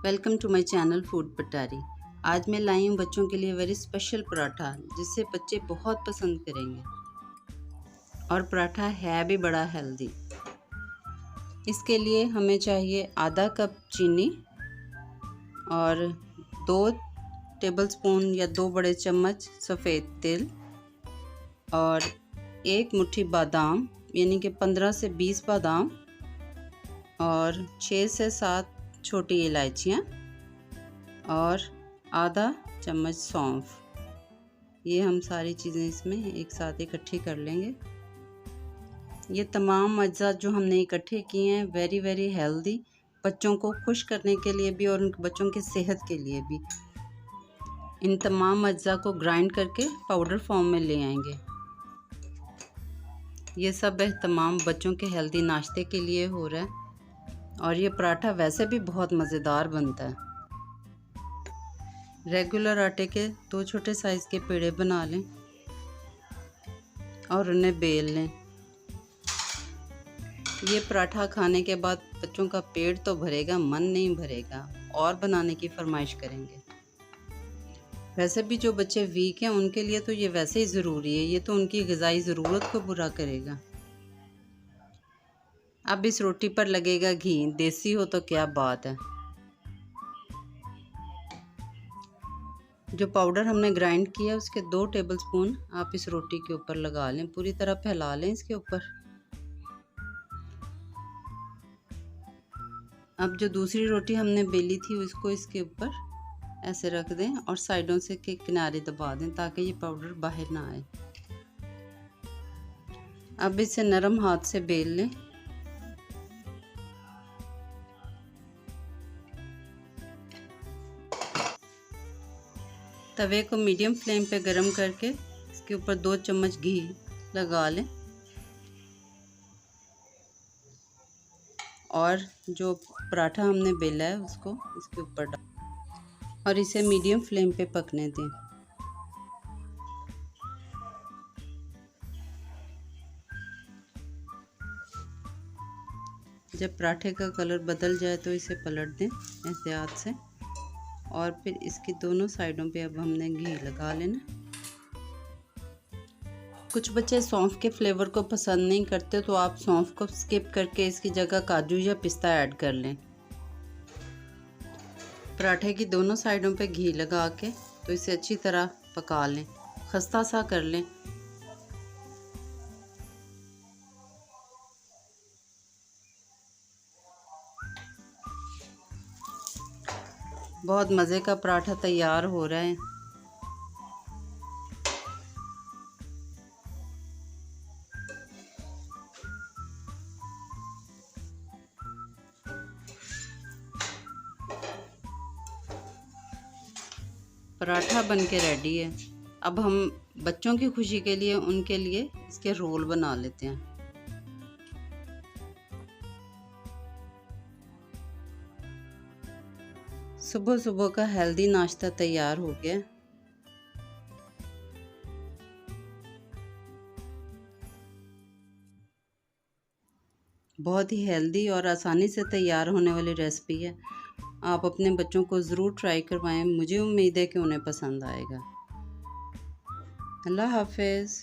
Welcome to my channel food Patari. आज मैं लाई हूँ बच्चों के लिए वेरी स्पेशल पराठा जिसे बच्चे बहुत पसंद करेंगे और पराठा है भी बड़ा हेल्दी। इसके लिए हमें चाहिए आधा कप चीनी और 2 टेबलस्पून या 2 बड़े चम्मच सफ़ेद तिल और 1 मुट्ठी बादाम यानी कि 15 से 20 बादाम और 6 से 7 छोटी इलायचियाँ और आधा चम्मच सौंफ। ये हम सारी चीज़ें इसमें एक साथ इकट्ठी कर लेंगे। ये तमाम अज्जा जो हमने इकट्ठे किए हैं वेरी हेल्दी, बच्चों को खुश करने के लिए भी और उनके बच्चों की सेहत के लिए भी। इन तमाम अज्जा को ग्राइंड करके पाउडर फॉर्म में ले आएंगे। ये सब तमाम बच्चों के हेल्दी नाश्ते के लिए हो रहा है और ये पराठा वैसे भी बहुत मज़ेदार बनता है। रेगुलर आटे के 2 छोटे साइज़ के पेड़े बना लें और उन्हें बेल लें। ये पराठा खाने के बाद बच्चों का पेट तो भरेगा, मन नहीं भरेगा और बनाने की फरमाइश करेंगे। वैसे भी जो बच्चे वीक हैं उनके लिए तो ये वैसे ही ज़रूरी है, ये तो उनकी ग़िज़ाई ज़रूरत को पूरा करेगा। अब इस रोटी पर लगेगा घी, देसी हो तो क्या बात है। जो पाउडर हमने ग्राइंड किया उसके 2 टेबलस्पून आप इस रोटी के ऊपर लगा लें, पूरी तरह फैला लें इसके ऊपर। अब जो दूसरी रोटी हमने बेली थी उसको इसके ऊपर ऐसे रख दें और साइडों से के किनारे दबा दें ताकि ये पाउडर बाहर ना आए। अब इसे नरम हाथ से बेल लें। तवे को मीडियम फ्लेम पे गरम करके इसके ऊपर 2 चम्मच घी लगा लें और जो पराठा हमने बेला है उसको इसके ऊपर डाल और इसे मीडियम फ्लेम पे पकने दें। जब पराठे का कलर बदल जाए तो इसे पलट दें ऐसे हाथ से और फिर इसकी दोनों साइडों पे अब हमने घी लगा लेना। कुछ बच्चे सौंफ के फ्लेवर को पसंद नहीं करते तो आप सौंफ को स्किप करके इसकी जगह काजू या पिस्ता ऐड कर लें। पराठे की दोनों साइडों पे घी लगा के तो इसे अच्छी तरह पका लें, खस्ता सा कर लें। बहुत मज़े का पराठा तैयार हो रहा है। पराठा बन के रेडी है। अब हम बच्चों की खुशी के लिए उनके लिए इसके रोल बना लेते हैं। सुबह सुबह का हेल्दी नाश्ता तैयार हो गया। बहुत ही हेल्दी और आसानी से तैयार होने वाली रेसिपी है। आप अपने बच्चों को ज़रूर ट्राई करवाएं। मुझे उम्मीद है कि उन्हें पसंद आएगा। अल्लाह हाफ़िज़।